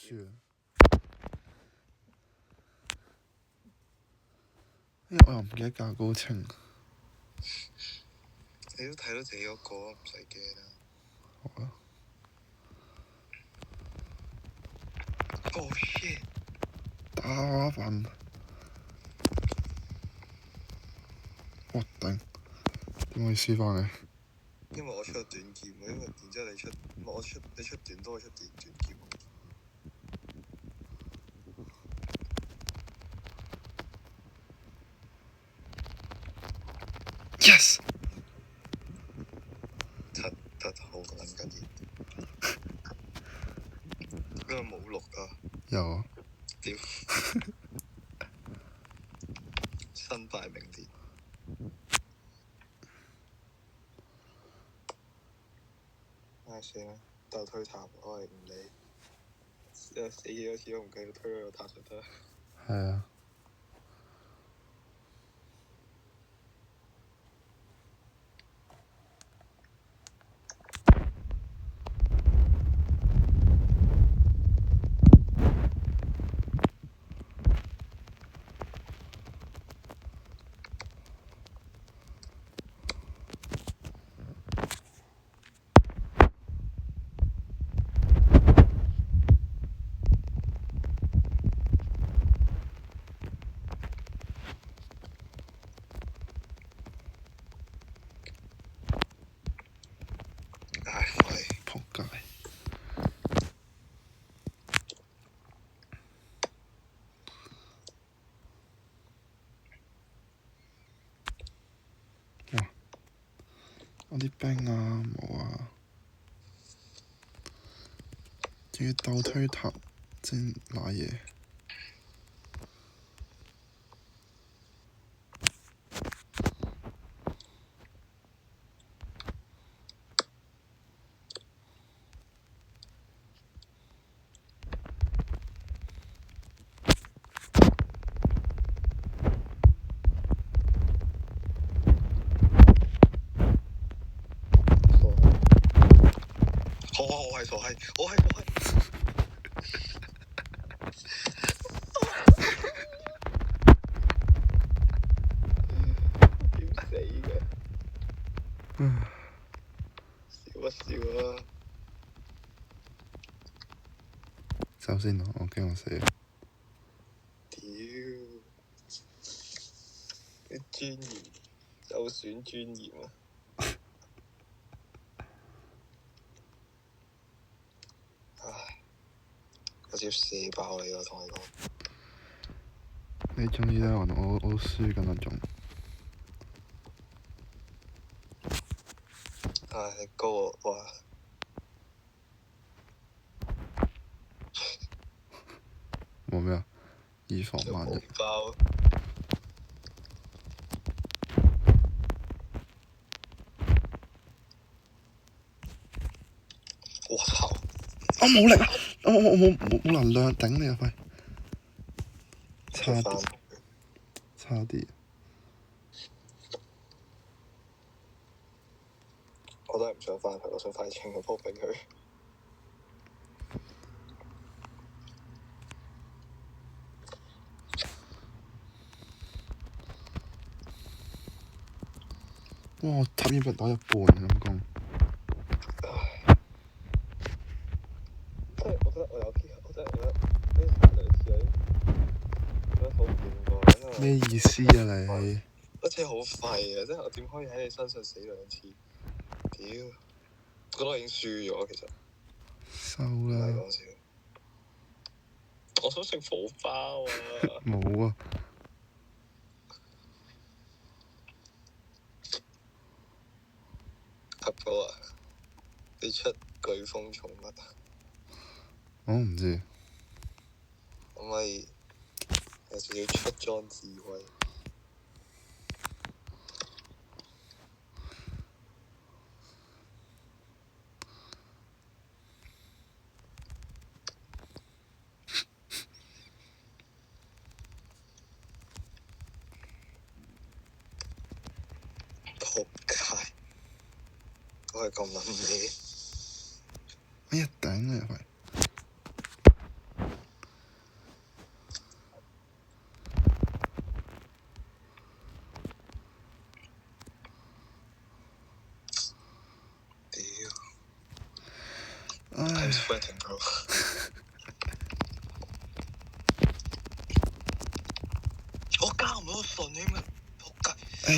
輸啊！因為我又唔記得教高清。你都睇到自己嗰個，唔使驚啦。好啊。Oh shit！打份。我頂！點會輸翻嘅？因為我出咗短劍啊，因為然之後你出短多，我出短劍。Yes！ 得好撚緊要。因為冇錄㗎。有啊。屌！身敗名裂。唉，算啦，鬥推塔我係唔理。死幾多次都唔計，推個塔就得。係啊。仆街！哇！我啲兵啊冇啊，仲要鬥推塔先賴嘢。我係傻閪。點死嘅？笑一笑啊！首先我驚我死。屌！啲尊嚴有損尊嚴啊！唉，我直接射爆你咯！同你講。你終於咧，我輸緊啦仲。唉，你高我哇！冇咩啊？以防萬一。爆！我操！我冇力啊！我冇能量頂你入去。差啲。我都係唔想翻去，我想快清個波俾佢。哇！我塔已經打一半咁講。我覺得我有 K，我真係覺得呢兩次覺得好掂喎。咩意思啊你？我真係好廢啊！即係我點可以喺你身上死兩次？屌！覺得我已經輸咗其實。收啦。唔係講笑。我想食火包啊！冇啊！合哥啊！你出颶風寵物啊？我唔知。可唔可以有時要出裝智慧？仆街！我係咁諗你。哎呀頂啊入去！喂，停咗。我交唔到信添啊！仆街！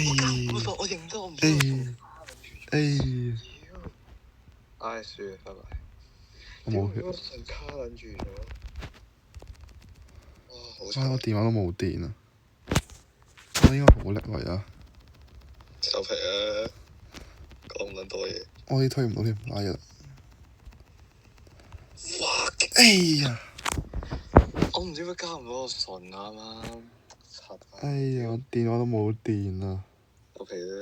我交唔到信，我認得我唔知我信卡撚住咗。屌！唉，算啦，拜拜。我冇血。屌！我信卡撚住咗。哇！好我慘。電話都冇電啊！我應該好叻喎而家。收皮啊！講咁撚多嘢。我啲推唔到添，拉咗。fuck！哎呀！我唔知點解交唔到個信啊啱啱。哎呀！我電話都冇電啊！收皮啦〜